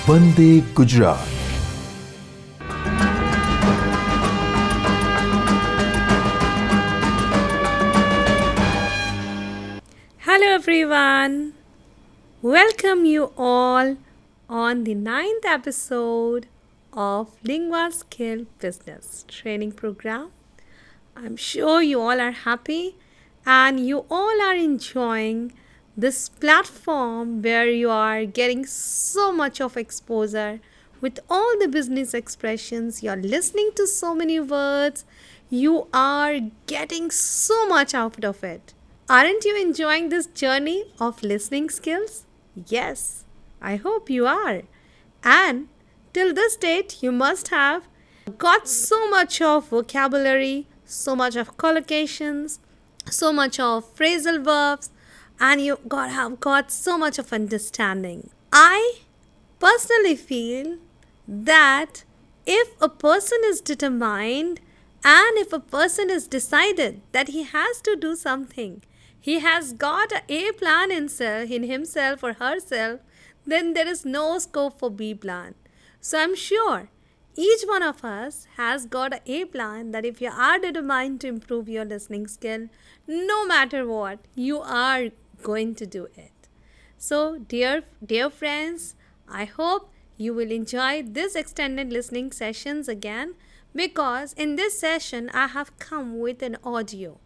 Vande Gujarat. Hello everyone. Welcome you all on the 9th episode of Linguaskill Business Training Program. I'm sure you all are happy and you all are enjoying this platform where you are getting so much of exposure with all the business expressions. You're listening to so many words. You are getting so much out of it. Aren't you enjoying this journey of listening skills? Yes, I hope you are. And till this date, you must have got so much of vocabulary, so much of collocations, so much of phrasal verbs, and you have got so much of understanding. I personally feel that if a person is determined and if a person is decided that he has to do something, he has got a plan in himself or herself, then there is no scope for B plan. So I'm sure each one of us has got a plan that if you are determined to improve your listening skill, no matter what, you are going to do it. So dear friends, I hope you will enjoy this extended listening sessions again, because in this session I have come with an audio.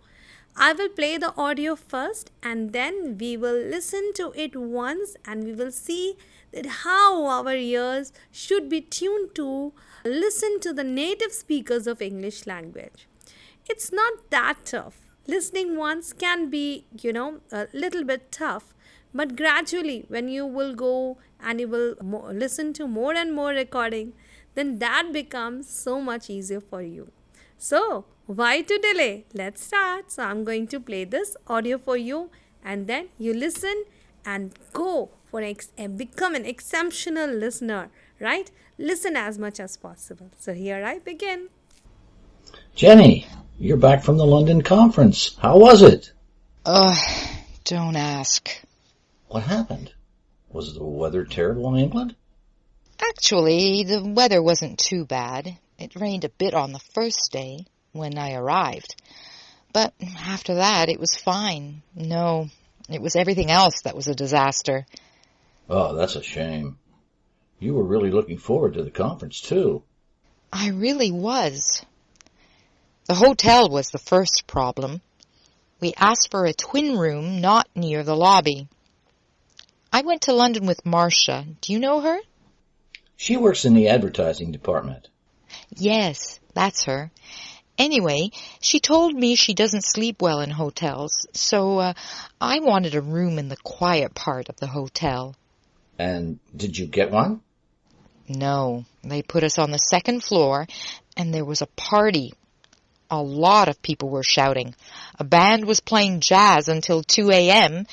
I will play the audio first and then we will listen to it once and we will see that how our ears should be tuned to listen to the native speakers of English language. It's not that tough. Listening once can be, a little bit tough, but gradually when you will go and you will listen to more and more recording, then that becomes so much easier for you. So, why to delay? Let's start. So, I'm going to play this audio for you and then you listen and go for become an exceptional listener, right? Listen as much as possible. So, here I begin. Jenny, you're back from the London conference. How was it? Don't ask. What happened? Was the weather terrible in England? Actually, the weather wasn't too bad. It rained a bit on the first day when I arrived. But after that, it was fine. No, it was everything else that was a disaster. Oh, that's a shame. You were really looking forward to the conference, too. I really was. The hotel was the first problem. We asked for a twin room not near the lobby. I went to London with Marcia. Do you know her? She works in the advertising department. Yes, that's her. Anyway, she told me she doesn't sleep well in hotels, so I wanted a room in the quiet part of the hotel. And did you get one? No, they put us on the second floor, and there was a party. A lot of people were shouting. A band was playing jazz until 2 a.m.,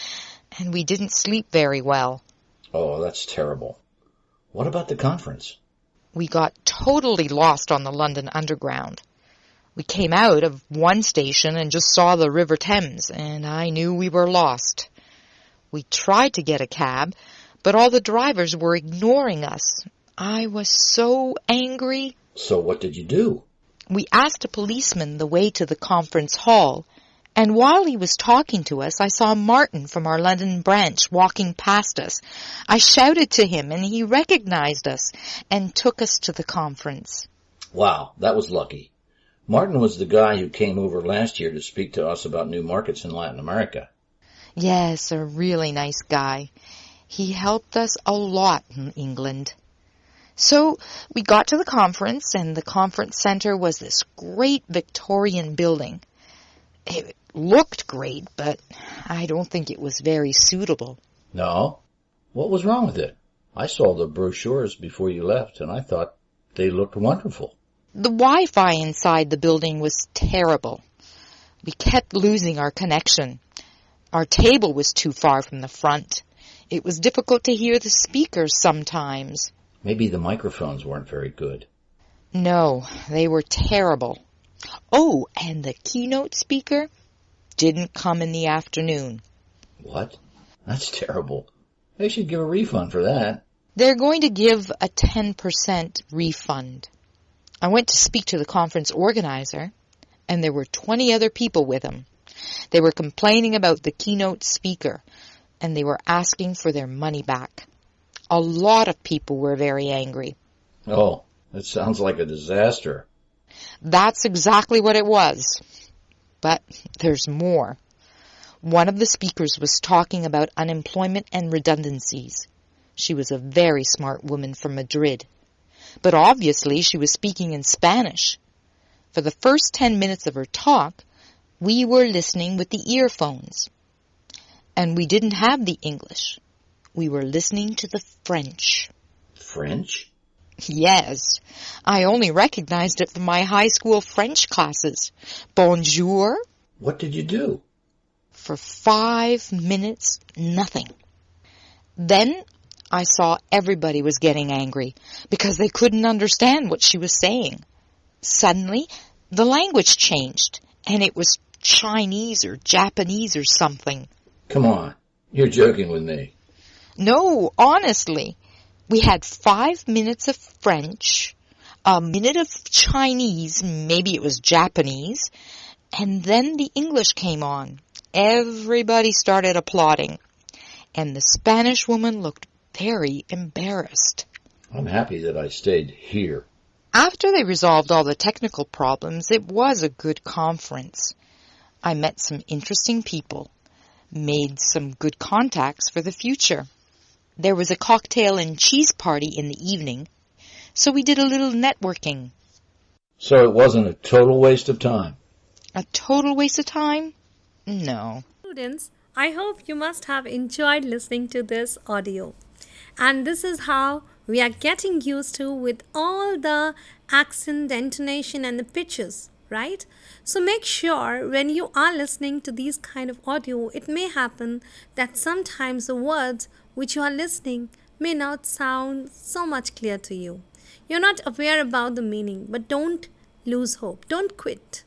and we didn't sleep very well. Oh, that's terrible. What about the conference? We got totally lost on the London Underground. We came out of one station and just saw the River Thames, and I knew we were lost. We tried to get a cab, but all the drivers were ignoring us. I was so angry. So what did you do? We asked a policeman the way to the conference hall, and while he was talking to us, I saw Martin from our London branch walking past us. I shouted to him, and he recognized us and took us to the conference. Wow, that was lucky. Martin was the guy who came over last year to speak to us about new markets in Latin America. Yes, a really nice guy. He helped us a lot in England. So we got to the conference, and the conference center was this great Victorian building. It looked great, but I don't think it was very suitable. No? What was wrong with it? I saw the brochures before you left, and I thought they looked wonderful. The Wi-Fi inside the building was terrible. We kept losing our connection. Our table was too far from the front. It was difficult to hear the speakers sometimes. Maybe the microphones weren't very good. No, they were terrible. Oh, and the keynote speaker didn't come in the afternoon. What? That's terrible. They should give a refund for that. They're going to give a 10% refund. I went to speak to the conference organizer, and there were 20 other people with him. They were complaining about the keynote speaker, and they were asking for their money back. A lot of people were very angry. Oh, that sounds like a disaster. That's exactly what it was. But there's more. One of the speakers was talking about unemployment and redundancies. She was a very smart woman from Madrid. But obviously she was speaking in Spanish. For the first 10 minutes of her talk, we were listening with the earphones. And we didn't have the English. We were listening to the French. French? Yes. I only recognized it from my high school French classes. Bonjour. What did you do? For 5 minutes, nothing. Then I saw everybody was getting angry because they couldn't understand what she was saying. Suddenly, the language changed, and it was Chinese or Japanese or something. Come on, you're joking with me. No, honestly. We had 5 minutes of French, a minute of Chinese, maybe it was Japanese, and then the English came on. Everybody started applauding, and the Spanish woman looked very embarrassed. I'm happy that I stayed here. After they resolved all the technical problems, it was a good conference. I met some interesting people, made some good contacts for the future. There was a cocktail and cheese party in the evening, so we did a little networking. So it wasn't a total waste of time? A total waste of time? No. Students, I hope you must have enjoyed listening to this audio. And this is how we are getting used to with all the accent, the intonation and the pitches, right? So make sure when you are listening to these kind of audio, it may happen that sometimes the words which you are listening may not sound so much clear to you. You're not aware about the meaning, but don't lose hope. Don't quit.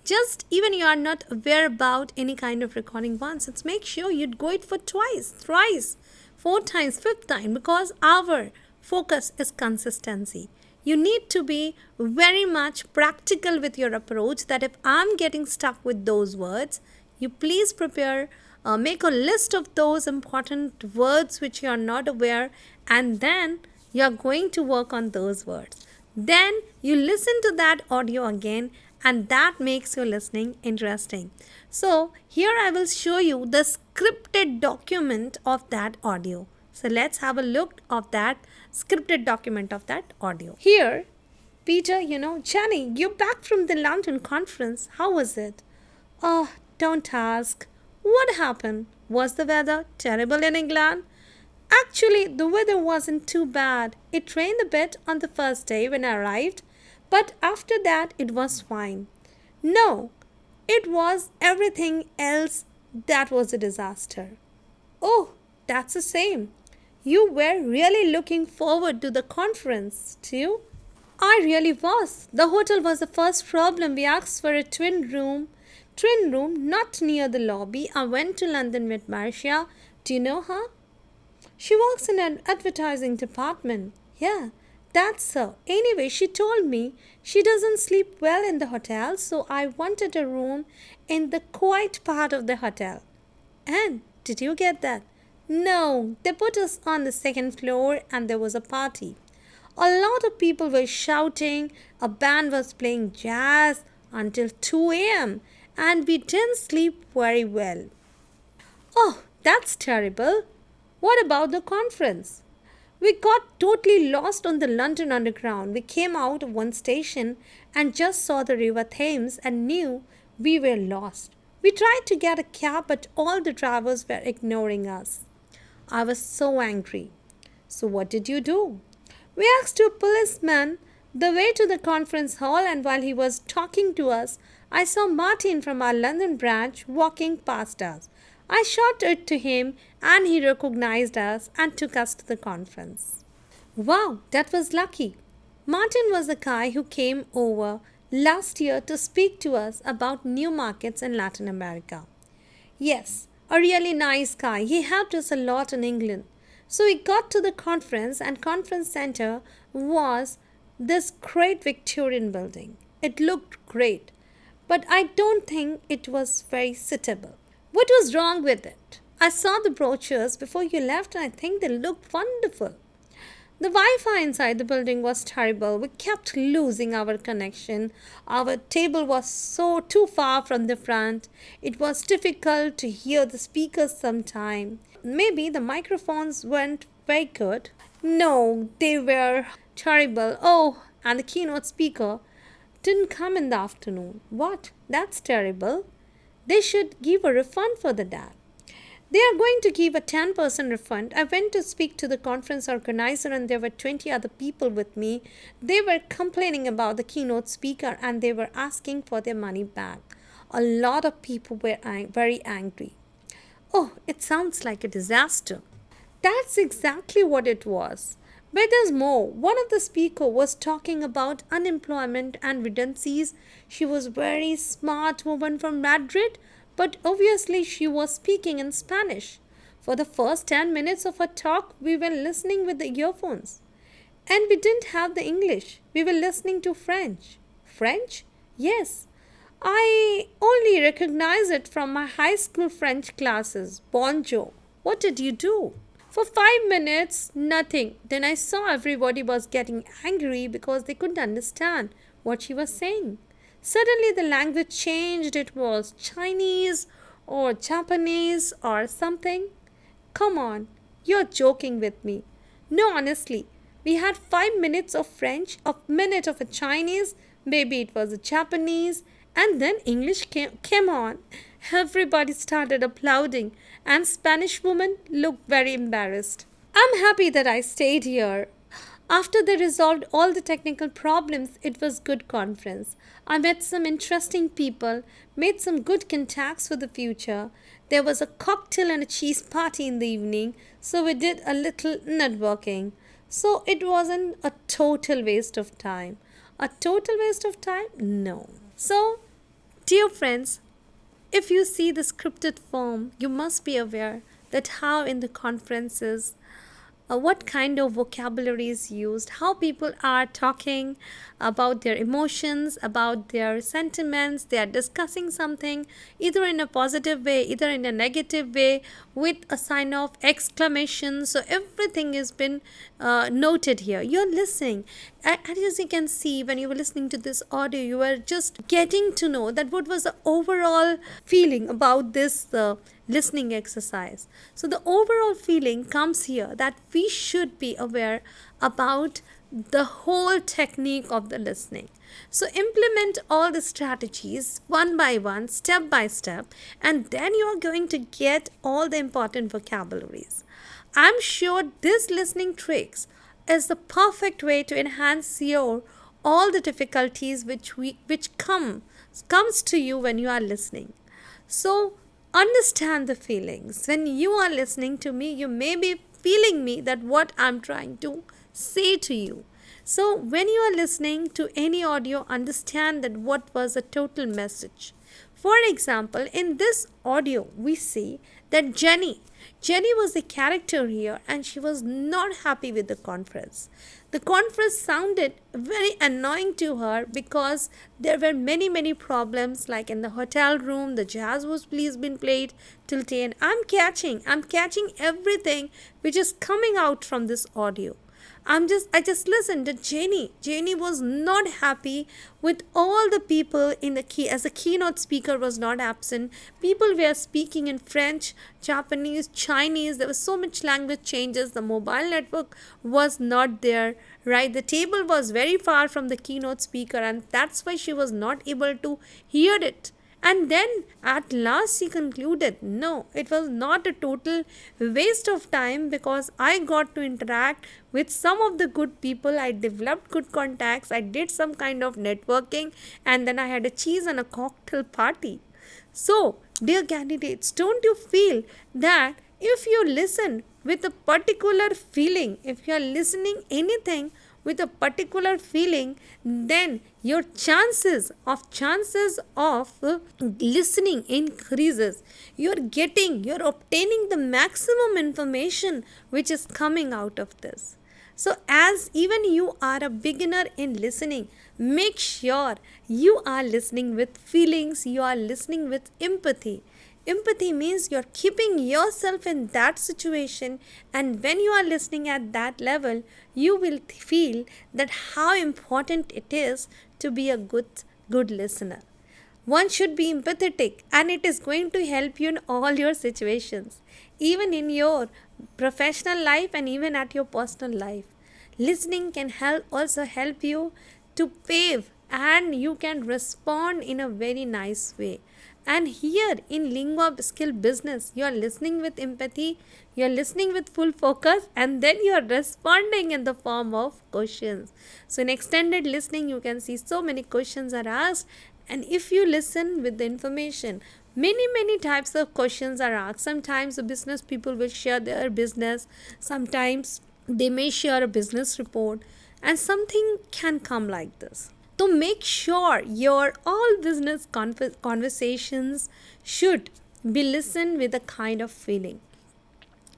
Just even you are not aware about any kind of recording once, it's make sure you go it for twice, thrice, 4 times, 5th time, because our focus is consistency. You need to be very much practical with your approach, that if I'm getting stuck with those words, you please prepare, make a list of those important words which you are not aware, and then you are going to work on those words. Then you listen to that audio again, and that makes your listening interesting. So here I will show you the scripted document of that audio. So let's have a look of that scripted document of that audio. Here, Peter, Jenny, you're back from the London conference. How was it? Oh, don't ask. What happened? Was the weather terrible in England? Actually, the weather wasn't too bad. It rained a bit on the first day when I arrived, but after that it was fine. No, it was everything else that was a disaster. Oh, that's the same. You were really looking forward to the conference, too? I really was. The hotel was the first problem. We asked for a twin room not near the lobby. I went to London with Marcia. Do you know her? She works in an advertising department. Yeah, that's her. Anyway, she told me she doesn't sleep well in the hotel, so I wanted a room in the quiet part of the hotel. And did you get that? No, they put us on the 2nd floor and there was a party. A lot of people were shouting, a band was playing jazz until 2 a.m. and we didn't sleep very well. Oh, that's terrible. What about the conference? We got totally lost on the London Underground. We came out of one station and just saw the River Thames and knew we were lost. We tried to get a cab, but all the drivers were ignoring us. I was so angry. So what did you do? We asked a policeman the way to the conference hall, and while he was talking to us, I saw Martin from our London branch walking past us. I shouted to him and he recognized us and took us to the conference. Wow, that was lucky. Martin was the guy who came over last year to speak to us about new markets in Latin America. Yes, a really nice guy. He helped us a lot in England. So we got to the conference, and conference center was this great Victorian building. It looked great, but I don't think it was very suitable. What was wrong with it? I saw the brochures before you left, and I think they looked wonderful. The Wi-Fi inside the building was terrible. We kept losing our connection. Our table was so too far from the front. It was difficult to hear the speakers sometime. Maybe the microphones weren't very good. No, they were terrible. Oh, and the keynote speaker didn't come in the afternoon. What? That's terrible. They should give a refund for that. They are going to give a 10% refund. I went to speak to the conference organizer, and there were 20 other people with me. They were complaining about the keynote speaker, and they were asking for their money back. A lot of people were very angry. Oh, it sounds like a disaster. That's exactly what it was. But there's more. One of the speakers was talking about unemployment and redundancies. She was very smart woman from Madrid, but obviously she was speaking in Spanish. For the first 10 minutes of her talk, we were listening with the earphones. And we didn't have the English. We were listening to French. French? Yes. I only recognize it from my high school French classes. Bonjour. What did you do? For 5 minutes, nothing. Then I saw everybody was getting angry because they couldn't understand what she was saying. Suddenly the language changed. It was Chinese or Japanese or something. Come on, you're joking with me. No, honestly, we had 5 minutes of French, a minute of a Chinese, maybe it was a Japanese, and then English came on. Everybody started applauding, and Spanish woman looked very embarrassed. I'm happy that I stayed here. After they resolved all the technical problems, it was good conference. I met some interesting people, made some good contacts for the future. There was a cocktail and a cheese party in the evening, so we did a little networking. So it wasn't a total waste of time. A total waste of time? No. So, dear friends, if you see the scripted form, you must be aware that how in the conferences what kind of vocabulary is used, how people are talking about their emotions, about their sentiments. They are discussing something either in a positive way, either in a negative way, with a sign of exclamation. So everything has been noted here. You're listening. And as you can see, when you were listening to this audio, you were just getting to know that what was the overall feeling about this listening exercise. So the overall feeling comes here that we should be aware about the whole technique of the listening. So implement all the strategies one by one, step by step, and then you are going to get all the important vocabularies. I'm sure this listening tricks is the perfect way to enhance your all the difficulties which comes to you when you are listening. So understand the feelings. When you are listening to me, you may be feeling me that what I'm trying to say to you. So when you are listening to any audio, understand that what was the total message. For example, in this audio, we see that Jenny was the character here, and she was not happy with the conference. The conference sounded very annoying to her because there were many problems, like in the hotel room, the jazz was been played till 10. I'm catching everything which is coming out from this audio. I just listened to Jenny. Jenny was not happy with all the people in the as the keynote speaker was not absent. People were speaking in French, Japanese, Chinese. There was so much language changes. The mobile network was not there, right? The table was very far from the keynote speaker, and that's why she was not able to hear it. And then at last she concluded, no, it was not a total waste of time because I got to interact with some of the good people. I developed good contacts. I did some kind of networking, and then I had a cheese and a cocktail party. So, dear candidates, don't you feel that if you listen with a particular feeling, if you are listening anything with a particular feeling, then your chances of listening increases. You're obtaining the maximum information which is coming out of this. So as even you are a beginner in listening, make sure you are listening with feelings, you are listening with empathy. Empathy means you're keeping yourself in that situation, and when you are listening at that level, you will feel that how important it is to be a good listener. One should be empathetic, and it is going to help you in all your situations, even in your professional life and even at your personal life. Listening can also help you to pave, and you can respond in a very nice way. And here in Linguaskill business, you are listening with empathy, you are listening with full focus, and then you are responding in the form of questions. So in extended listening, you can see so many questions are asked, and if you listen with the information, many types of questions are asked. Sometimes the business people will share their business, sometimes they may share a business report, and something can come like this. So make sure your all business conversations should be listened with a kind of feeling.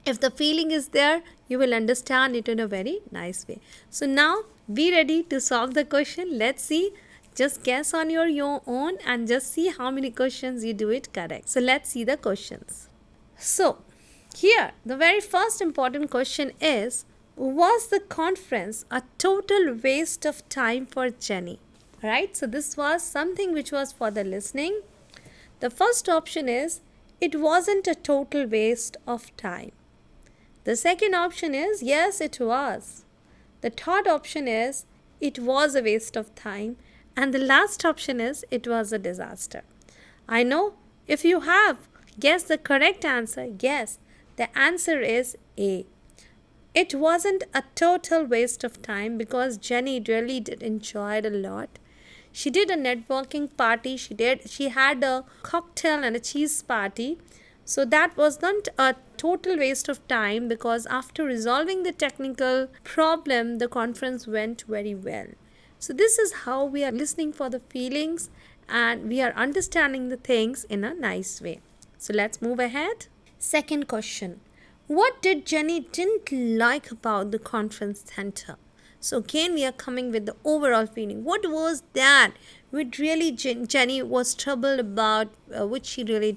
If the feeling is there, you will understand it in a very nice way. So now be ready to solve the question. Let's see. Just guess on your own and just see how many questions you do it correct. So let's see the questions. So here the very first important question is, was the conference a total waste of time for Jenny? Right, so this was something which was for the listening. The first option is, it wasn't a total waste of time. The second option is, yes, it was. The third option is, it was a waste of time. And the last option is, it was a disaster. I know if you have guessed the correct answer, yes, the answer is A. It wasn't a total waste of time because Jenny really did enjoy it a lot. She did a networking party, she had a cocktail and a cheese party. So that was not a total waste of time because after resolving the technical problem, the conference went very well. So this is how we are listening for the feelings and we are understanding the things in a nice way. So let's move ahead. Second question. What did Jenny didn't like about the conference center? So again, we are coming with the overall feeling. What was that which really Jenny was troubled about, which she really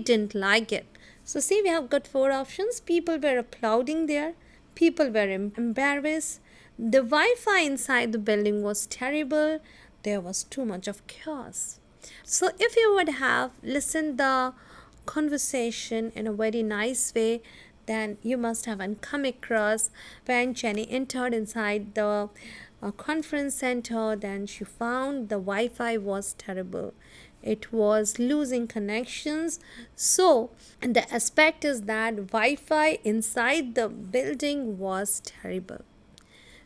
didn't like it? So see, we have got 4 options. People were applauding there. People were embarrassed. The Wi-Fi inside the building was terrible. There was too much of chaos. So if you would have listened the conversation in a very nice way, then you must have come across when Jenny entered inside the conference center, then she found the Wi-Fi was terrible. It was losing connections. So the aspect is that Wi-Fi inside the building was terrible.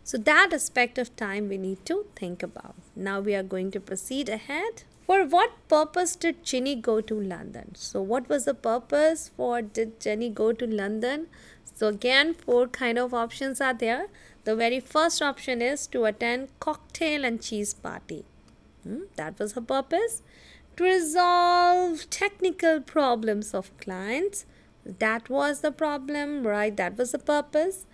So that aspect of time we need to think about. Now we are going to proceed ahead. For what purpose did Jenny go to London? So what was the purpose for did Jenny go to London? So again, 4 kind of options are there. The very first option is to attend cocktail and cheese party. That was her purpose. To resolve technical problems of clients. That was the problem, right? That was the purpose.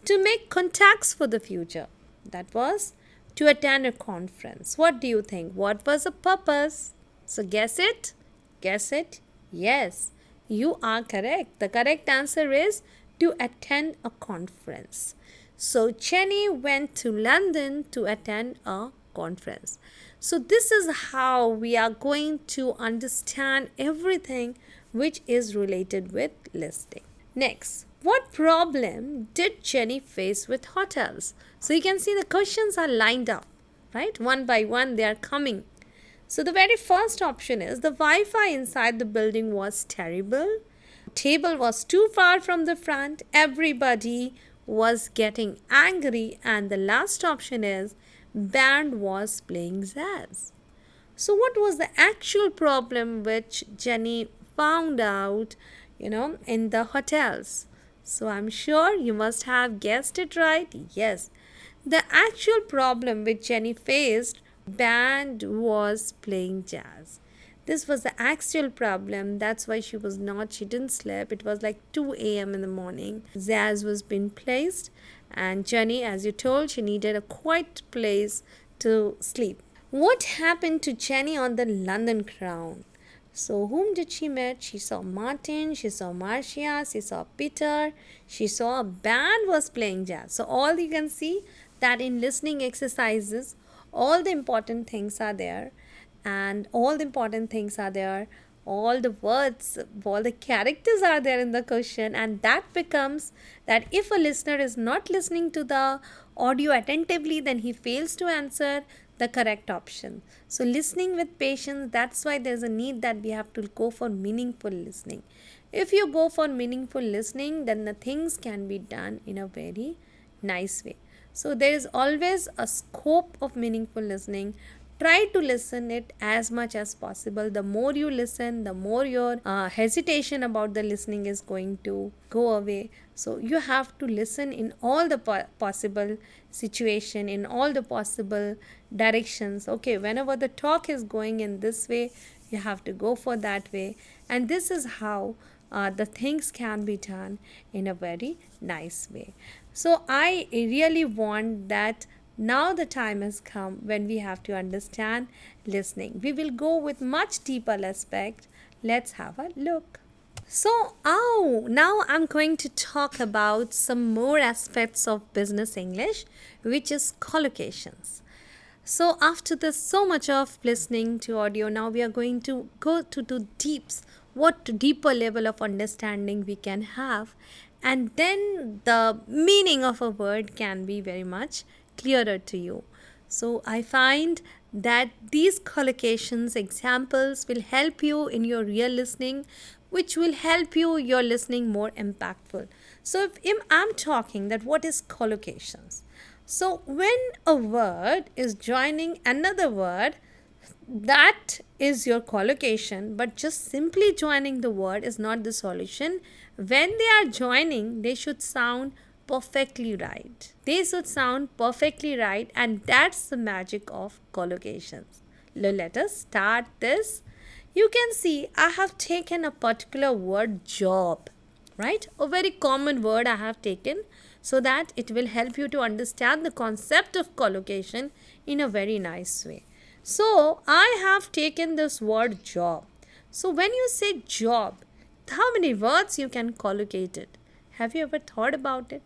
To make contacts for the future. That was to attend a conference. What do you think? What was the purpose? So guess it? Guess it? Yes, you are correct. The correct answer is to attend a conference. So Jenny went to London to attend a conference. So this is how we are going to understand everything which is related with listening. Next, what problem did Jenny face with hotels? So you can see the questions are lined up, right? One by one they are coming. So the very first option is the Wi-Fi inside the building was terrible. Table was too far from the front. Everybody was getting angry. And the last option is band was playing jazz. So what was the actual problem which Jenny found out, in the hotels? So I'm sure you must have guessed it right. Yes, The actual problem which Jenny faced, band was playing jazz. This was the actual problem. That's why she didn't sleep. It was like 2 a.m. in the morning. Jazz was being placed, and Jenny, as you told, she needed a quiet place to sleep. What happened to Jenny on the London Crown? So whom did she meet? She saw Martin, she saw Marcia, she saw Peter, she saw a band was playing jazz. So all you can see that in listening exercises, all the important things are there, and all the important things are there, all the words, all the characters are there in the question, and that becomes that if a listener is not listening to the audio attentively, then he fails to answer the correct option. So listening with patience, that's why there's a need that we have to go for meaningful listening. If you go for meaningful listening, then the things can be done in a very nice way. So there is always a scope of meaningful listening. Try to listen it as much as possible. The more you listen, the more your hesitation about the listening is going to go away. So you have to listen in all the possible situation, in all the possible directions. Okay, whenever the talk is going in this way, you have to go for that way. And this is how the things can be done in a very nice way. So I really want that now the time has come when we have to understand listening. We will go with much deeper aspect. Let's have a look. So, now I'm going to talk about some more aspects of business English, which is collocations. So, after this so much of listening to audio, now we are going to go to the deeps, what deeper level of understanding we can have, and then the meaning of a word can be very much clearer to you. So I find that these collocations examples will help you in your real listening, which will help your listening more impactful. So if I'm talking that what is collocations? So when a word is joining another word, that is your collocation, but just simply joining the word is not the solution. When they are joining, they should sound perfectly right. They should sound perfectly right, and that's the magic of collocations. Let us start this. You can see I have taken a particular word, job, right? A very common word I have taken so that it will help you to understand the concept of collocation in a very nice way. So I have taken this word job. So when you say job, how many words you can collocate it? Have you ever thought about it?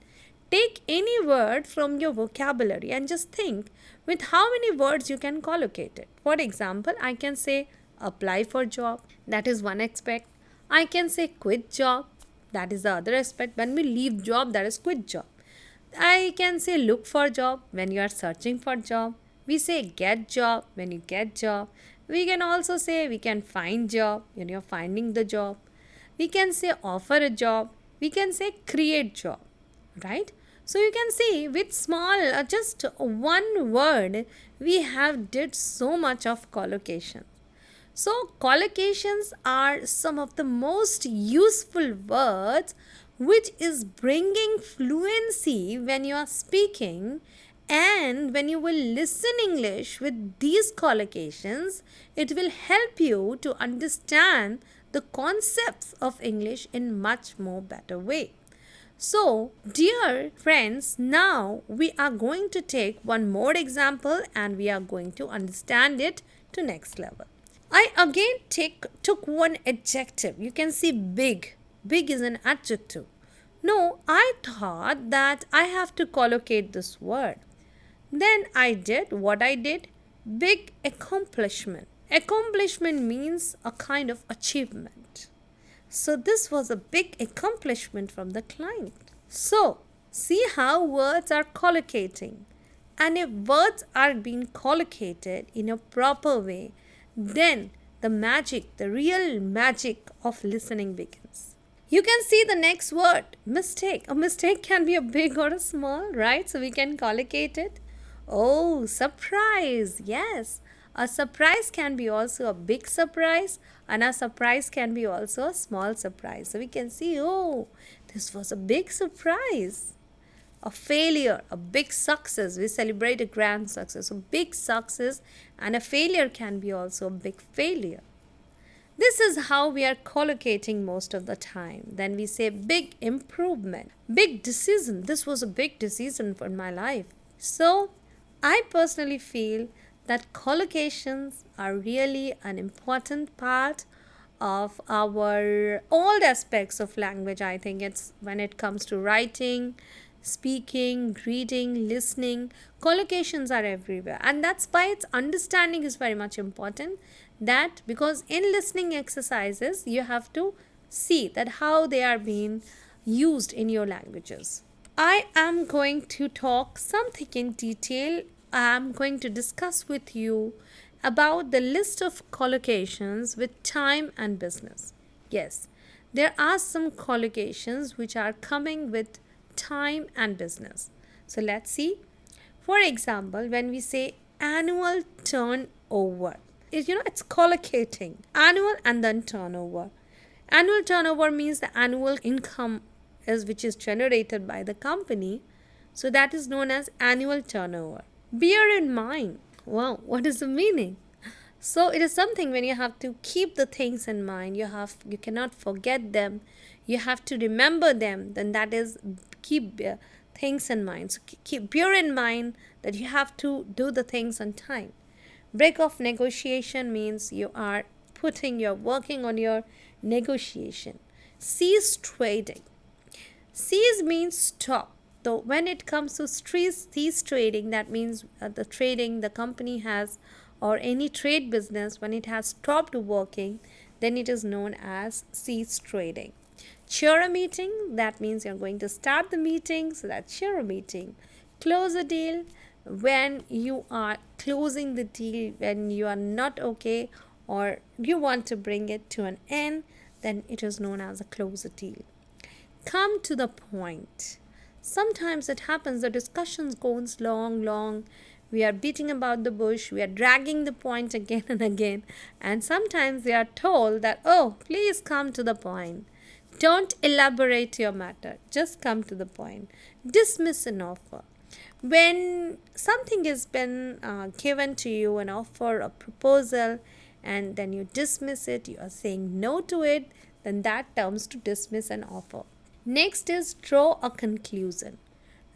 Take any word from your vocabulary and just think with how many words you can collocate it. For example, I can say apply for job. That is one aspect. I can say quit job. That is the other aspect. When we leave job, that is quit job. I can say look for job when you are searching for job. We say get job when you get job. We can also say we can find job when you're finding the job. We can say offer a job. We can say create job, right? So you can see with small just one word we have did so much of collocation. So collocations are some of the most useful words which is bringing fluency when you are speaking, and when you will listen English with these collocations, it will help you to understand the concepts of English in much more better way. So, dear friends, now we are going to take one more example and we are going to understand it to next level. I again took one adjective. You can see big. Big is an adjective. No, I thought that I have to collocate this word. Then I did what I did. Big accomplishment. Accomplishment means a kind of achievement. So this was a big accomplishment from the client. So see how words are collocating. And if words are being collocated in a proper way, then the magic, the real magic of listening begins. You can see the next word, mistake. A mistake can be a big or a small, right? So we can collocate it. Oh, surprise. Yes. A surprise can be also a big surprise, and a surprise can be also a small surprise. So we can see, oh, this was a big surprise. a failure, a big success. We celebrate a grand success. So big success and a failure can be also a big failure. This is how we are collocating most of the time. Then we say big improvement, big decision. This was a big decision for my life. So I personally feel that collocations are really an important part of our all aspects of language. I think it's when it comes to writing, speaking, reading, listening, collocations are everywhere. And that's why its understanding is very much important. That because in listening exercises, you have to see that how they are being used in your languages. I am going to talk something in detail. I am going to discuss with you about the list of collocations with time and business. Yes, there are some collocations which are coming with time and business. So let's see. For example, when we say annual turnover, it's collocating annual and then turnover. Annual turnover means the annual income which is generated by the company. So that is known as annual turnover. Bear in mind, wow, what is the meaning? So it is something when you have to keep the things in mind, you cannot forget them, you have to remember them, then that is keep things in mind. So bear in mind that you have to do the things on time. Break off negotiation means you're working on your negotiation. Cease trading. Cease means stop. So when it comes to cease trading, that means the trading the company has or any trade business, when it has stopped working, then it is known as cease trading. Chair a meeting, that means you're going to start the meeting, so that's chair a meeting. Close a deal, when you are closing the deal, when you are not okay or you want to bring it to an end, then it is known as a close a deal. Come to the point. Sometimes it happens the discussions goes long. We are beating about the bush. We are dragging the point again and again. And sometimes we are told that, oh, please come to the point. Don't elaborate your matter. Just come to the point. Dismiss an offer. When something has been given to you, an offer, a proposal, and then you dismiss it, you are saying no to it, then that terms to dismiss an offer. Next is draw a conclusion.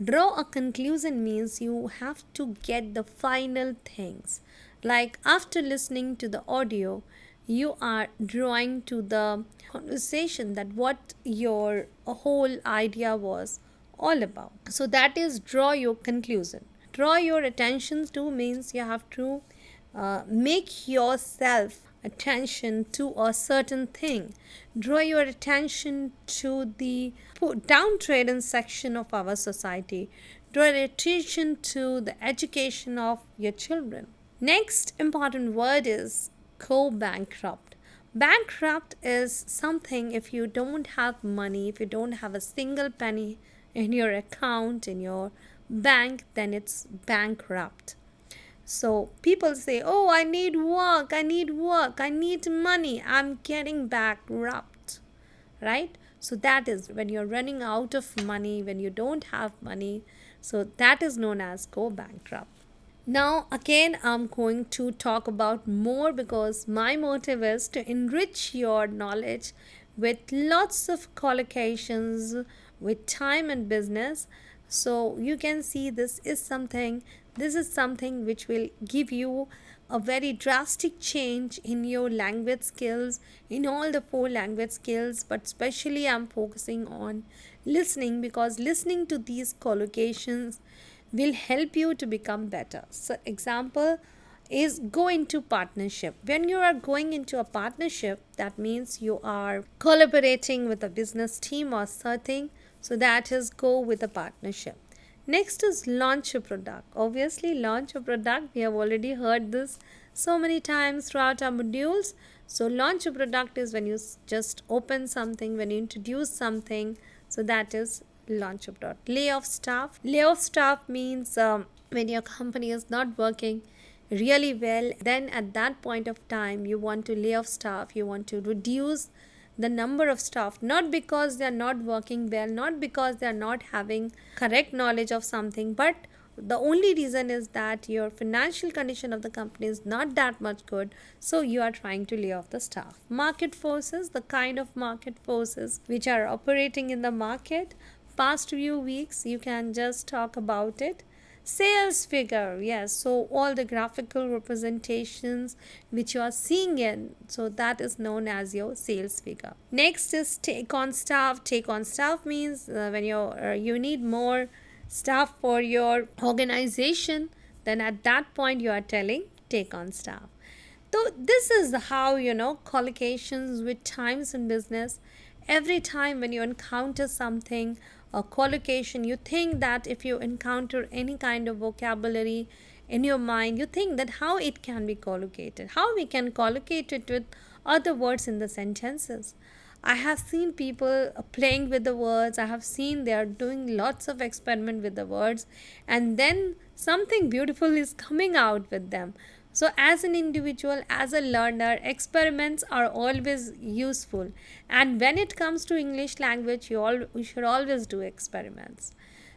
Draw a conclusion means you have to get the final things. Like after listening to the audio, you are drawing to the conversation that what your whole idea was all about. So that is draw your conclusion. Draw your attention to means you have to make yourself attention to a certain thing. Draw your attention to the downtrodden section of our society. Draw your attention to the education of your children. Next important word is go bankrupt. Bankrupt is something if you don't have money, if you don't have a single penny in your account, in your bank, then it's bankrupt. So people say, oh, I need work, I need money, I'm getting bankrupt, right? So that is when you're running out of money, when you don't have money. So that is known as go bankrupt. Now again, I'm going to talk about more because my motive is to enrich your knowledge with lots of collocations with time and business. So you can see this is something which will give you a very drastic change in your language skills, in all the 4 language skills, but especially I'm focusing on listening because listening to these collocations will help you to become better. So example is go into partnership. When you are going into a partnership, that means you are collaborating with a business team or something. So that is go with a partnership. Next is launch a product. Obviously, launch a product. We have already heard this so many times throughout our modules. So launch a product is when you just open something, when you introduce something. So that is launch a product. Lay off staff. Lay off staff means when your company is not working really well, then at that point of time you want to lay off staff, you want to reduce the number of staff, not because they are not working well, not because they are not having correct knowledge of something, but the only reason is that your financial condition of the company is not that much good, so you are trying to lay off the staff. Market forces, the kind of market forces which are operating in the market past few weeks, you can just talk about it. Sales figure, yes, so all the graphical representations which you are seeing in, so that is known as your sales figure. Next is take on staff. Take on staff means when you need more staff for your organization, then at that point you are telling take on staff. So this is how collocations with times in business. Every time when you encounter something, a collocation, you think that if you encounter any kind of vocabulary in your mind, you think that how it can be collocated, how we can collocate it with other words in the sentences. I have seen people playing with the words. I have seen they are doing lots of experiment with the words, and then something beautiful is coming out with them. So as an individual, as a learner, experiments are always useful. And when it comes to English language, you should always do experiments.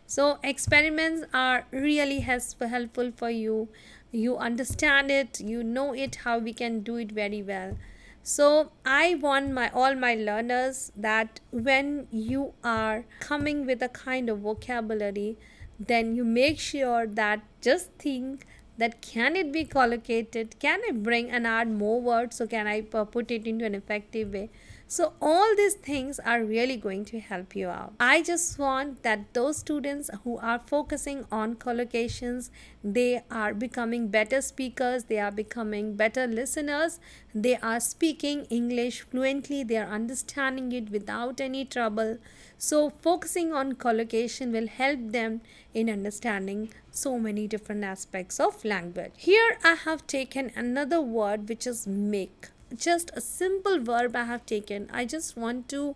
So experiments are really helpful for you. You understand it, you know it, how we can do it very well. So I want all my learners that when you are coming with a kind of vocabulary, then you make sure that just think that can it be collocated, can I bring and add more words, so can I put it into an effective way. So all these things are really going to help you out. I just want that those students who are focusing on collocations, they are becoming better speakers, they are becoming better listeners, they are speaking English fluently, they are understanding it without any trouble. So focusing on collocation will help them in understanding so many different aspects of language. Here I have taken another word which is make. Just a simple verb I have taken. I just want to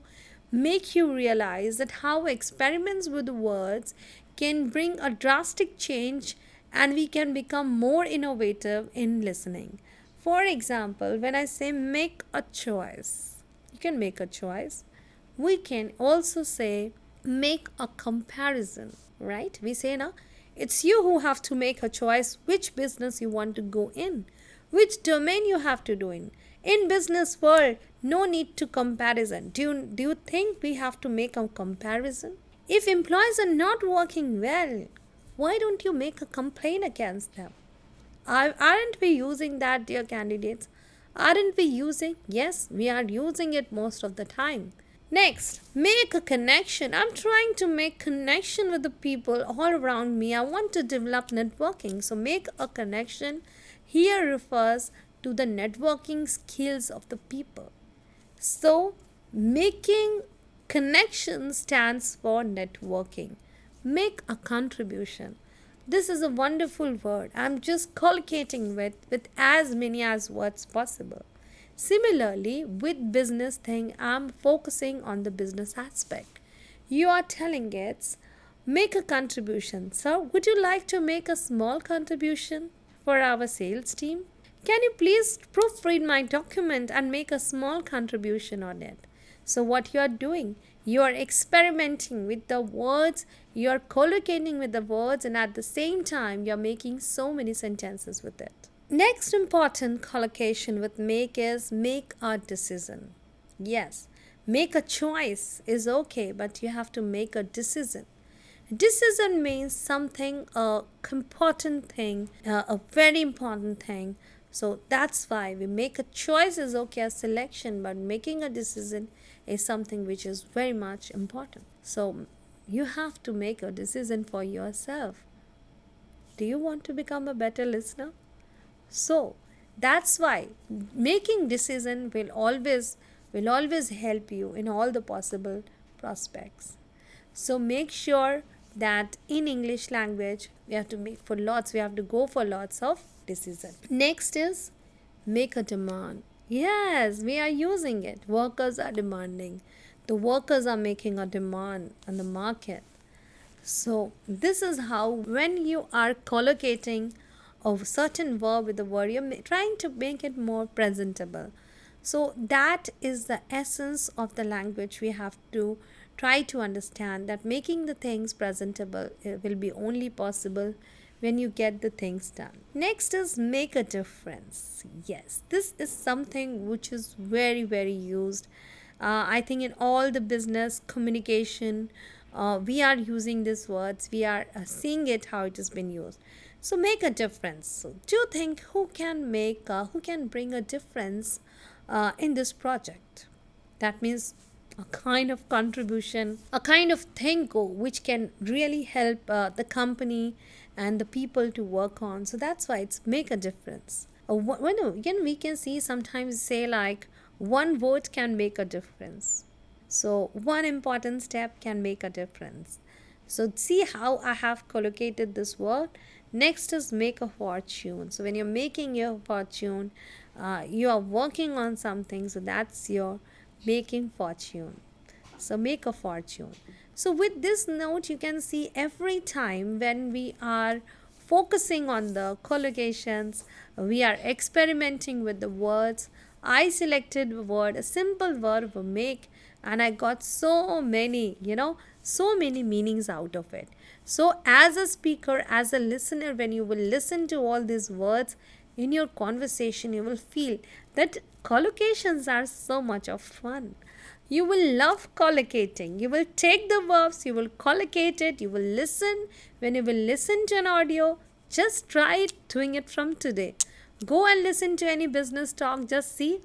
make you realize that how experiments with words can bring a drastic change and we can become more innovative in listening. For example, when I say make a choice, you can make a choice. We can also say make a comparison, right? We say now it's you who have to make a choice which business you want to go in, which domain you have to do in business world. No need to comparison. Do you think we have to make a comparison? If employees are not working well, why don't you make a complaint against them? Aren't we using that, dear candidates? Aren't we using? Yes, we are using it most of the time. Next, make a connection. I'm trying to make connection with the people all around me. I want to develop networking. So make a connection here refers to the networking skills of the people. So making connection stands for networking. Make a contribution. This is a wonderful word. I'm just collocating with as many as words possible. Similarly, with business thing, I'm focusing on the business aspect. You are telling it, make a contribution. Sir, would you like to make a small contribution for our sales team? Can you please proofread my document and make a small contribution on it? So what you are doing, you are experimenting with the words, you are collocating with the words, and at the same time, you are making so many sentences with it. Next important collocation with make is make a decision. Yes, make a choice is okay, but you have to make a decision. Decision means something, a important thing, a very important thing. So that's why we make a choice is okay as selection, but making a decision is something which is very much important. So you have to make a decision for yourself. Do you want to become a better listener? So that's why making decision will always help you in all the possible prospects. So make sure that in English language we have to go for lots of decision. Next is make a demand. Yes, we are using it. Workers are demanding. The workers are making a demand on the market. So this is how when you are collocating of certain verb with the word, you're trying to make it more presentable. So that is the essence of the language. We have to try to understand that making the things presentable will be only possible when you get the things done. Next is make a difference. Yes, this is something which is very, very used. I think in all the business communication, we are using these words. We are seeing it how it has been used. So make a difference. So do you think who can bring a difference in this project? That means a kind of contribution, a kind of thing which can really help the company and the people to work on. So that's why it's make a difference. When again we can see sometimes say like one vote can make a difference. So one important step can make a difference. So see how I have collocated this word. Next is make a fortune. So when you're making your fortune, you are working on something. So that's your making fortune. So make a fortune. So with this note, you can see every time when we are focusing on the collocations, we are experimenting with the words. I selected a word, a simple verb for make, and I got so many, so many meanings out of it. So as a speaker, as a listener, when you will listen to all these words in your conversation, you will feel that collocations are so much of fun. You will love collocating. You will take the verbs, you will collocate it, you will listen. When you will listen to an audio, just try it, doing it from today. Go and listen to any business talk, just see,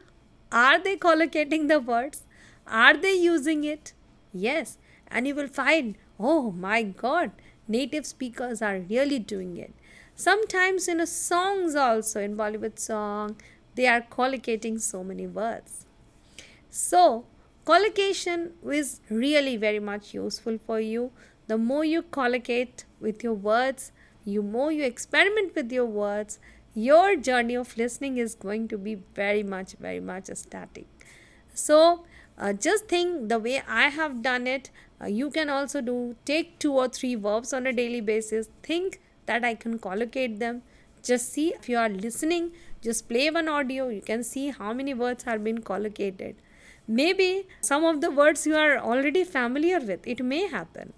are they collocating the words? Are they using it? Yes. And you will find, oh my God, native speakers are really doing it. Sometimes in songs also, in Bollywood song, they are collocating so many words. So, collocation is really very much useful for you. The more you collocate with your words, the more you experiment with your words, your journey of listening is going to be very much static. So, just think the way I have done it, you can also do. Take 2 or 3 verbs on a daily basis. Think that I can collocate them. Just see if you are listening, just play one audio. You can see how many words have been collocated. Maybe some of the words you are already familiar with. It may happen.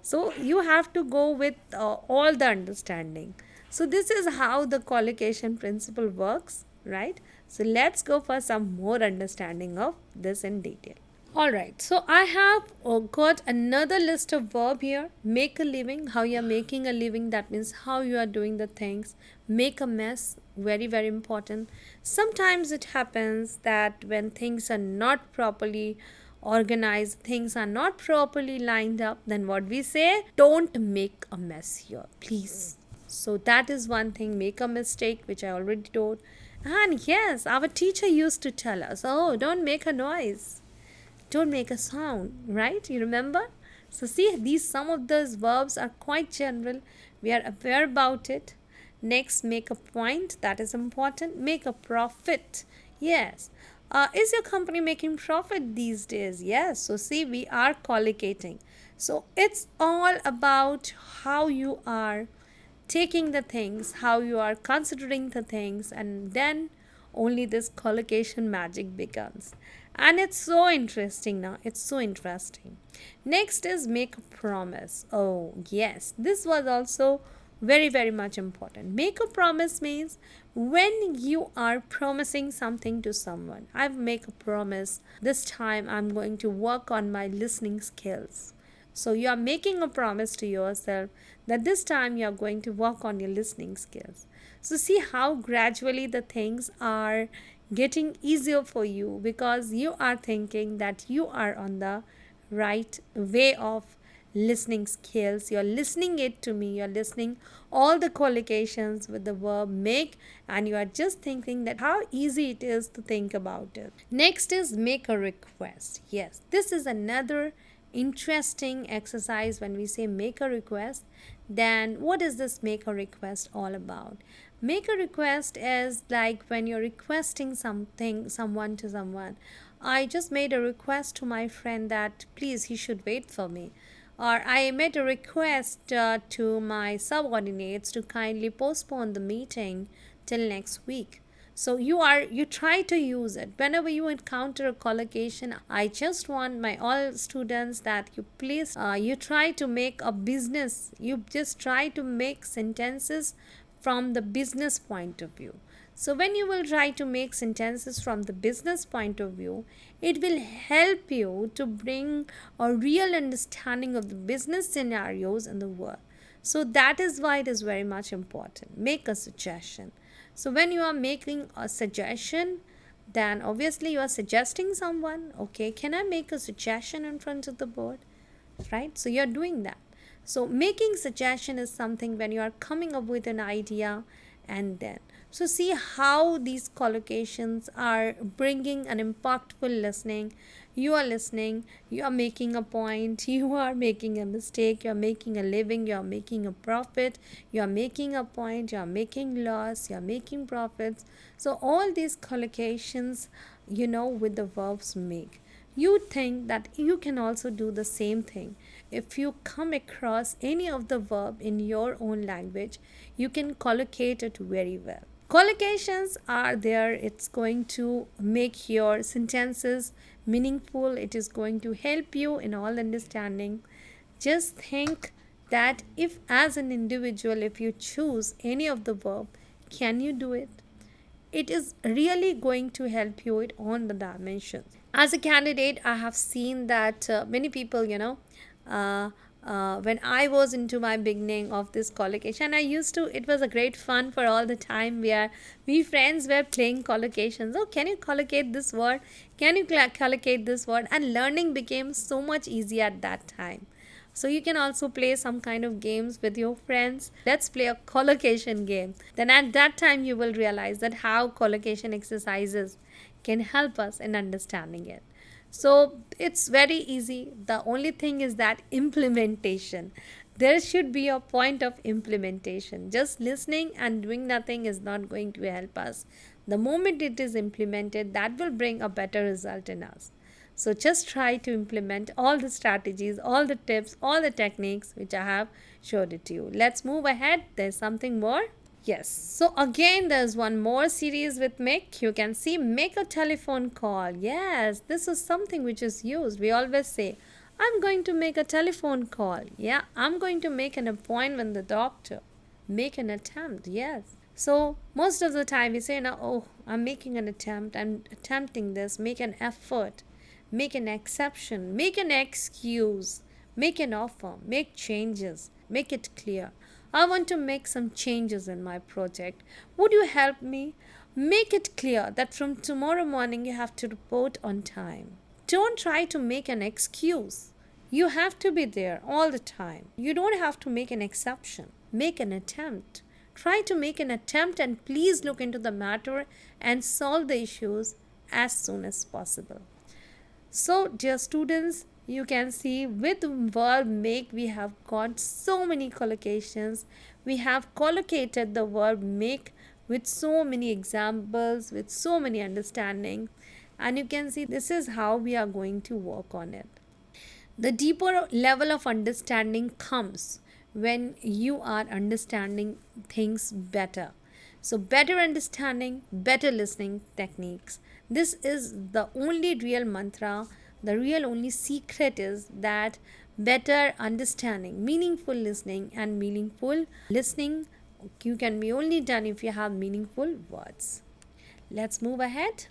So you have to go with all the understanding. So this is how the collocation principle works, right? So let's go for some more understanding of this in detail. Alright, so I have got another list of verb here. Make a living, how you are making a living, that means how you are doing the things. Make a mess, very very important. Sometimes it happens that when things are not properly organized, things are not properly lined up, then what we say, don't make a mess here, please. So that is one thing, make a mistake, which I already told. And yes, our teacher used to tell us, oh, don't make a noise. Don't make a sound, right? You remember? So see, these some of those verbs are quite general. We are aware about it. Next, make a point. That is important. Make a profit. Yes. Is your company making profit these days? Yes. So see, we are collocating. So it's all about how you are taking the things, how you are considering the things, and then only this collocation magic begins. And it's so interesting now. It's so interesting. Next is make a promise. Oh, yes. This was also very, very much important. Make a promise means when you are promising something to someone. I make a promise. This time I'm going to work on my listening skills. So you are making a promise to yourself that this time you are going to work on your listening skills. So see how gradually the things are getting easier for you because you are thinking that you are on the right way of listening skills. You're listening it to me. You're listening all the collocations with the verb make, and you are just thinking that how easy it is to think about it. Next is make a request. Yes, this is another interesting exercise. When we say make a request, then what is this make a request all about? Make a request is like when you're requesting someone to someone. I just made a request to my friend that please he should wait for me, or I made a request to my subordinates to kindly postpone the meeting till next week. So you try to use it whenever you encounter a collocation. I just want my all students that you please you try to make a business, you just try to make sentences from the business point of view. So when you will try to make sentences from the business point of view, it will help you to bring a real understanding of the business scenarios in the world. So that is why it is very much important. Make a suggestion. So when you are making a suggestion, then obviously you are suggesting someone, okay, can I make a suggestion in front of the board? Right? So you're doing that. So making suggestion is something when you are coming up with an idea, and then so see how these collocations are bringing an impactful listening. You are listening, you are making a point, you are making a mistake, you are making a living, you are making a profit, you are making a point, you are making loss, you are making profits. So all these collocations, with the verbs make, you think that you can also do the same thing. If you come across any of the verb in your own language, you can collocate it very well. Collocations are there. It's going to make your sentences meaningful. It is going to help you in all understanding. Just think that if as an individual, if you choose any of the verb, can you do it? It is really going to help you it on the dimensions. As a candidate, I have seen that many people, uh, when I was into my beginning of this collocation, it was a great fun for all the time. We friends were playing collocations. Oh, can you collocate this word? Can you collocate this word? And learning became so much easier at that time. So you can also play some kind of games with your friends. Let's play a collocation game. Then at that time you will realize that how collocation exercises can help us in understanding it. So it's very easy. The only thing is that implementation. There should be a point of implementation. Just listening and doing nothing is not going to help us. The moment it is implemented, that will bring a better result in us. So just try to implement all the strategies, all the tips, all the techniques which I have showed it to you. Let's move ahead. There's something more. Yes. So again, there's one more series with make. You can see make a telephone call. Yes, this is something which is used. We always say, I'm going to make a telephone call. Yeah, I'm going to make an appointment with the doctor. Make an attempt. Yes. So most of the time we say, now, oh, I'm making an attempt. I'm attempting this. Make an effort. Make an exception, make an excuse, make an offer, make changes, make it clear. I want to make some changes in my project. Would you help me? Make it clear that from tomorrow morning you have to report on time. Don't try to make an excuse. You have to be there all the time. You don't have to make an exception. Make an attempt. Try to make an attempt and please look into the matter and solve the issues as soon as possible. So dear students, you can see with verb make we have got so many collocations. We have collocated the verb make with so many examples, with so many understanding, and you can see this is how we are going to work on it. The deeper level of understanding comes when you are understanding things better. So better understanding, better listening techniques. This is the only real mantra. The real only secret is that better understanding, meaningful listening and meaningful listening you can be only done if you have meaningful words. Let's move ahead.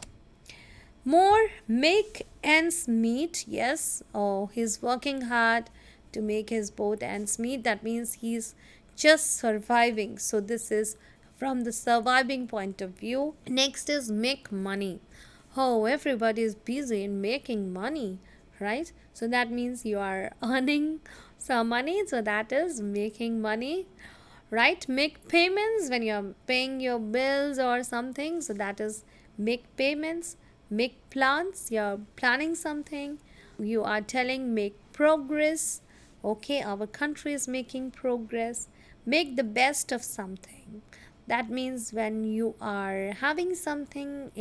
More make ends meet. Yes, oh, he's working hard to make his both ends meet. That means he's just surviving. So this is from the surviving point of view. Next is make money. Oh, everybody is busy in making money, right? So that means you are earning some money. So that is making money, right? Make payments when you're paying your bills or something. So that is make payments. Make plans. You're planning something. You are telling make progress. Okay, our country is making progress. Make the best of something. That means when you are having something,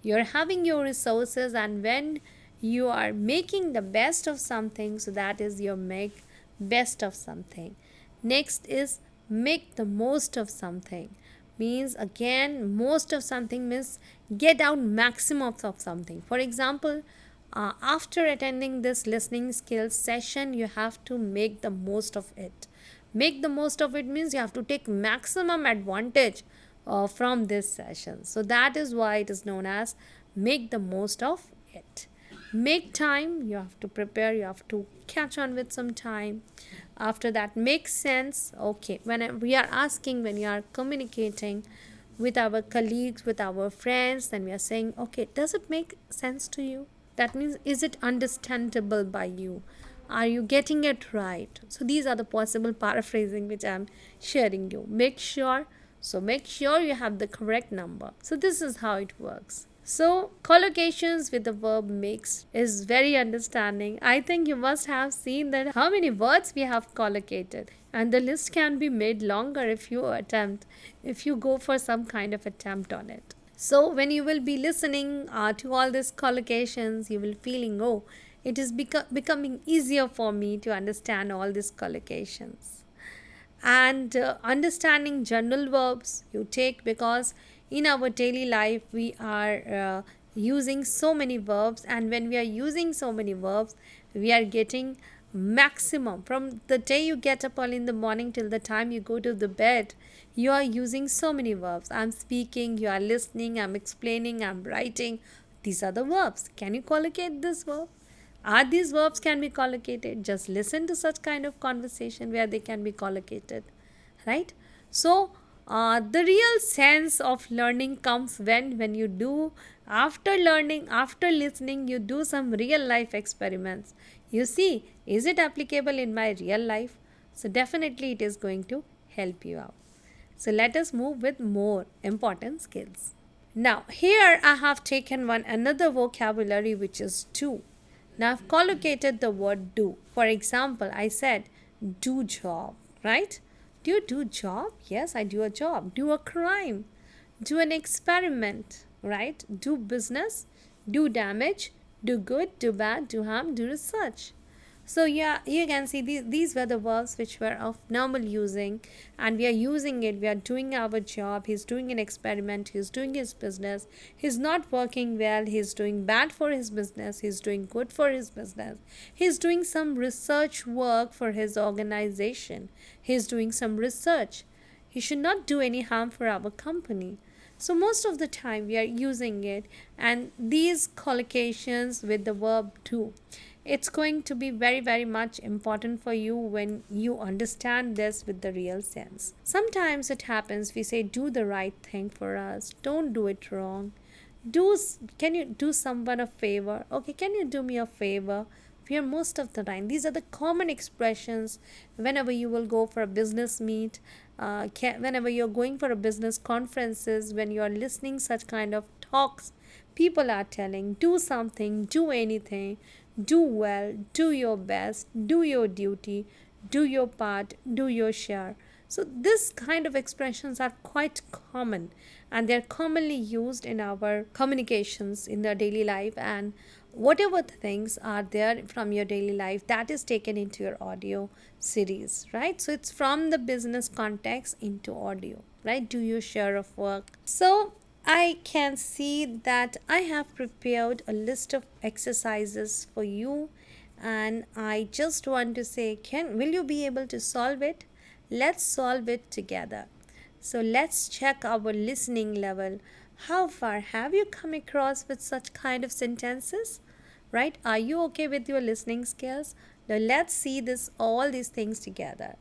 you're having your resources, and when you are making the best of something, so that is your make best of something. Next is make the most of something. means again most of something means get out maximum of something. For example, after attending this listening skills session, you have to make the most of it. Make the most of it means you have to take maximum advantage from this session. So that is why it is known as make the most of it. Make time, you have to prepare, you have to catch on with some time. After that, make sense. Okay, when we are asking, when you are communicating with our colleagues, with our friends, then we are saying, okay, does it make sense to you? That means, is it understandable by you? Are you getting it right? So these are the possible paraphrasing which I'm sharing you. Make sure you have the correct number. So this is how it works. So collocations with the verb makes is very understanding. I think you must have seen that how many words we have collocated, and the list can be made longer if you go for some kind of attempt on it. So when you will be listening to all these collocations, you will feeling, oh, it is becoming easier for me to understand all these collocations. And understanding general verbs you take, because in our daily life we are using so many verbs, and when we are using so many verbs, we are getting maximum from the day you get up early in the morning till the time you go to the bed. You are using so many verbs. I'm speaking, you are listening, I'm explaining, I'm writing. These are the verbs. Can you collocate this verb? Are these verbs can be collocated? Just listen to such kind of conversation where they can be collocated, right? So the real sense of learning comes when you do, after learning, after listening, you do some real life experiments. You see, is it applicable in my real life? So definitely it is going to help you out. So let us move with more important skills. Now here I have taken another vocabulary, which is do. Now I've collocated the word do. For example, I said do job, right? Do you do job? Yes, I do a job. Do a crime. Do an experiment, right? Do business. Do damage. Do good. Do bad. Do harm. Do research. So yeah, you can see these were the verbs which were of normal using, and we are using it. We are doing our job. He's doing an experiment. He's doing his business. He's not working well. He's doing bad for his business. He's doing good for his business. He's doing some research work for his organization. He's doing some research. He should not do any harm for our company. So most of the time we are using it, and these collocations with the verb do, it's going to be very, very much important for you when you understand this with the real sense. Sometimes it happens, we say do the right thing for us, don't do it wrong. Can you do someone a favor? Okay, can you do me a favor? We are most of the time, these are the common expressions whenever you will go for a business meet, whenever you're going for a business conferences, when you are listening such kind of talks, people are telling do something, do anything, do well, do your best, do your duty, do your part, do your share. So this kind of expressions are quite common, and they're commonly used in our communications in the daily life, and whatever the things are there from your daily life, that is taken into your audio series, right? So it's from the business context into audio, right? Do your share of work. So I can see that I have prepared a list of exercises for you, and I just want to say, will you be able to solve it? Let's solve it together. So let's check our listening level. How far have you come across with such kind of sentences? Right? Are you okay with your listening skills? Now let's see all these things together.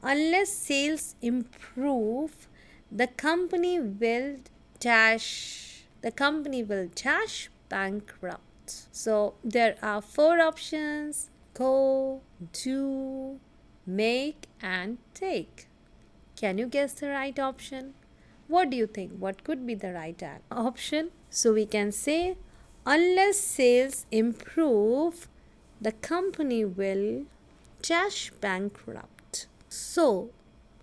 Unless sales improve, the company will dash bankrupt. So there are 4 options: go, do, make, and take. Can you guess the right option? What do you think? What could be the right option? So we can say, unless sales improve, the company will dash bankrupt. So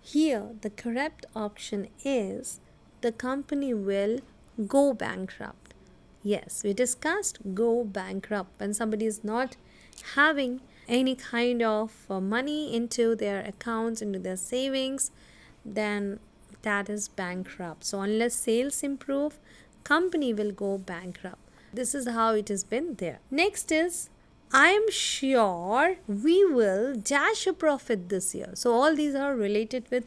here the correct option is the company will go bankrupt. Yes, we discussed go bankrupt when somebody is not having any kind of money into their accounts, into their savings, then that is bankrupt. So unless sales improve, company will go bankrupt. This is how it has been there. Next is, I am sure we will dash a profit this year. So all these are related with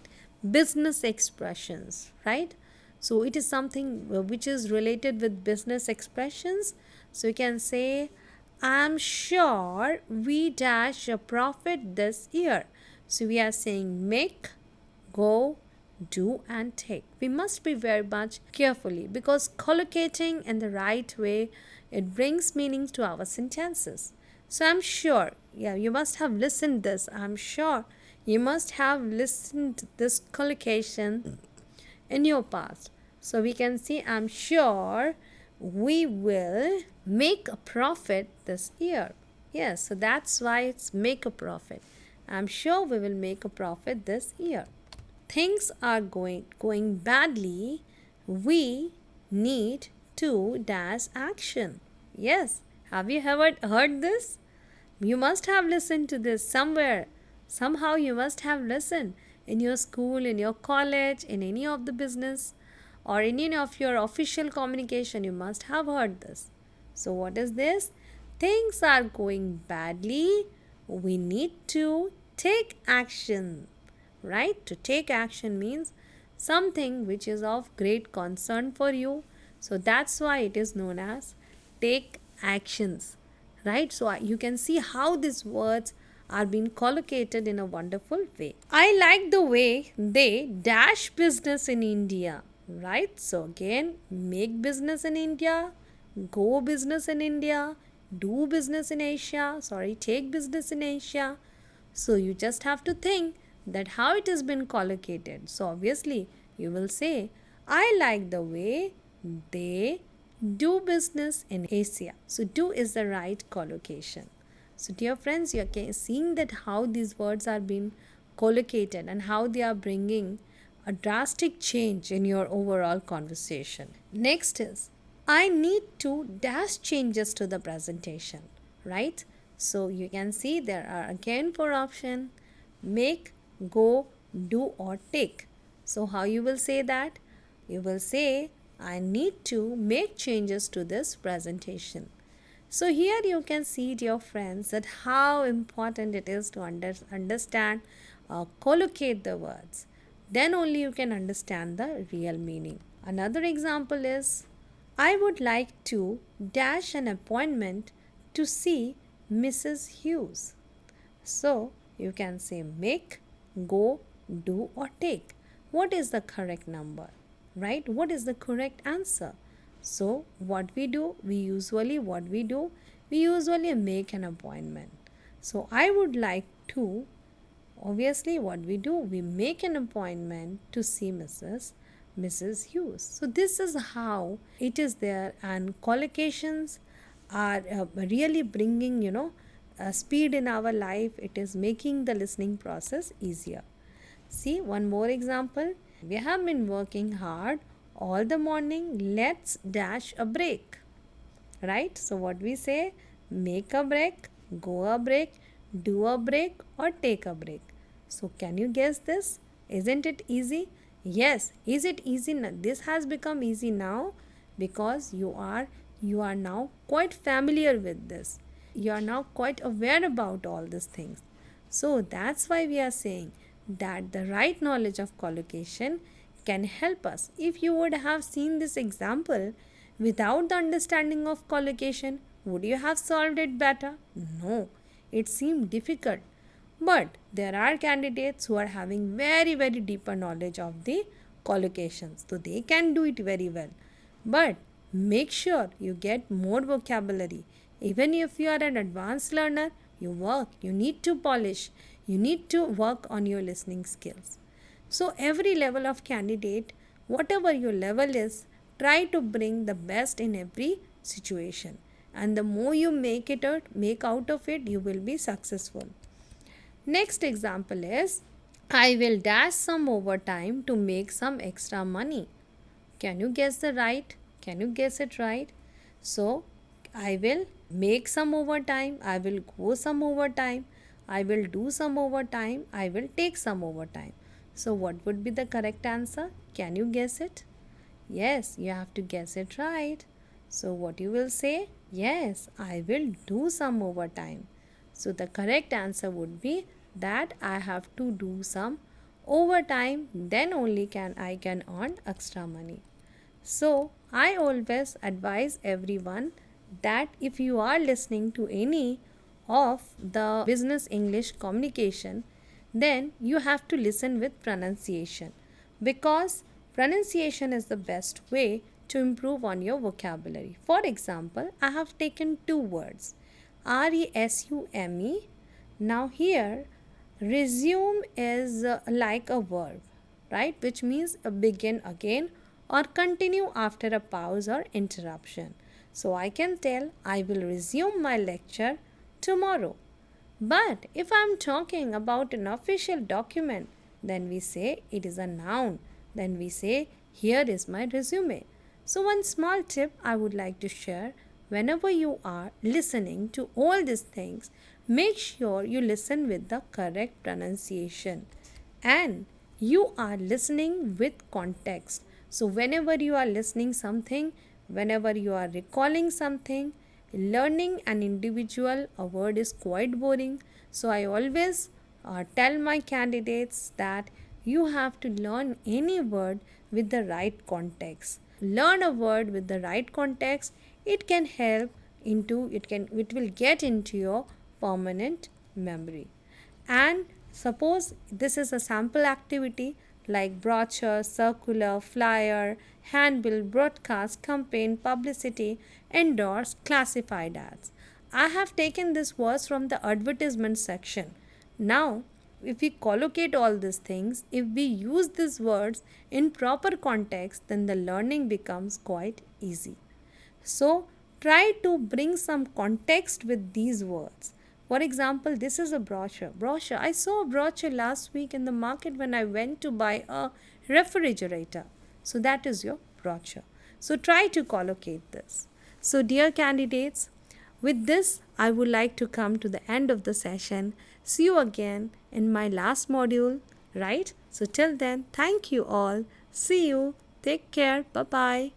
business expressions, right? So it is something which is related with business expressions. So you can say, I'm sure we dash a profit this year. So we are saying make, go, do and take. We must be very much carefully because collocating in the right way, it brings meanings to our sentences. So I'm sure, yeah, you must have listened this. I'm sure you must have listened this collocation in your past. So we can see, I'm sure we will make a profit this year. Yes, so that's why it's make a profit. I'm sure we will make a profit this year. Things are going badly. We need to dash action. Yes, have you ever heard this? You must have listened to this somewhere. Somehow you must have listened in your school, in your college, in any of the business or in any of your official communication. You must have heard this. So what is this? Things are going badly. We need to take action. Right? To take action means something which is of great concern for you. So that's why it is known as take actions. Right? So you can see how these words are being collocated in a wonderful way. I like the way they dash business in India. Right? So again, make business in India, go business in India, do business in Asia, take business in Asia. So you just have to think that how it has been collocated. So obviously you will say, I like the way they do business in Asia. So do is the right collocation. So dear friends, you are seeing that how these words are being collocated and how they are bringing a drastic change in your overall conversation. Next is, I need to dash changes to the presentation, right? So you can see there are again 4 options: make, go, do or take. So how you will say that? You will say, I need to make changes to this presentation. So here you can see, dear friends, that how important it is to understand or collocate the words. Then only you can understand the real meaning. Another example is, I would like to dash an appointment to see Mrs. Hughes. So you can say make, go, do or take. What is the correct number? Right? What is the correct answer? So what we do, we usually make an appointment. So I would like to, obviously what we do, we make an appointment to see Mrs. Hughes. So this is how it is there, and collocations are really bringing speed in our life. It is making the listening process easier. See one more example. We have been working hard all the morning. Let's dash a break. Right? So what we say, make a break, go a break, do a break or take a break. So can you guess this? Isn't it easy? Yes. Is it easy now? This has become easy now because you are now quite familiar with this. You are now quite aware about all these things. So that's why we are saying that the right knowledge of collocation can help us. If you would have seen this example without the understanding of collocation, would you have solved it better? No, it seemed difficult. But there are candidates who are having very, very deeper knowledge of the collocations. So they can do it very well. But make sure you get more vocabulary. Even if you are an advanced learner, you need to polish, you need to work on your listening skills. So every level of candidate, whatever your level is, try to bring the best in every situation. And the more you make out of it, you will be successful. Next example is, I will dash some overtime to make some extra money. Can you guess it right? So, I will make some overtime, I will go some overtime, I will do some overtime, I will take some overtime. So, what would be the correct answer? Can you guess it? Yes, you have to guess it right. So, what you will say? Yes, I will do some overtime. So, the correct answer would be that I have to do some overtime, then only can I can earn extra money. So, I always advise everyone that if you are listening to any of the business English communication, then you have to listen with pronunciation, because pronunciation is the best way to improve on your vocabulary. For example, I have taken two words, resume. Now, here, resume is like a verb, right, which means begin again or continue after a pause or interruption. So I can tell I will resume my lecture tomorrow. But if I am talking about an official document, then we say it is a noun. Then we say, here is my resume. So, one small tip I would like to share, whenever you are listening to all these things, make sure you listen with the correct pronunciation and you are listening with context. So, whenever you are listening something, whenever you are recalling something, learning an individual a word is quite boring. So, I always tell my candidates that you have to learn any word with the right context. Learn a word with the right context, it can help into it will get into your permanent memory. And suppose this is a sample activity like brochure, circular, flyer, handbill, broadcast, campaign, publicity, endorse, classified ads. I have taken this words from the advertisement section. Now, if we collocate all these things, if we use these words in proper context, then the learning becomes quite easy. So, try to bring some context with these words. For example, this is a brochure. Brochure. I saw a brochure last week in the market when I went to buy a refrigerator. So, that is your brochure. So, try to collocate this. So, dear candidates, with this, I would like to come to the end of the session. See you again in my last module, right? So, till then, thank you all. See you. Take care. Bye bye.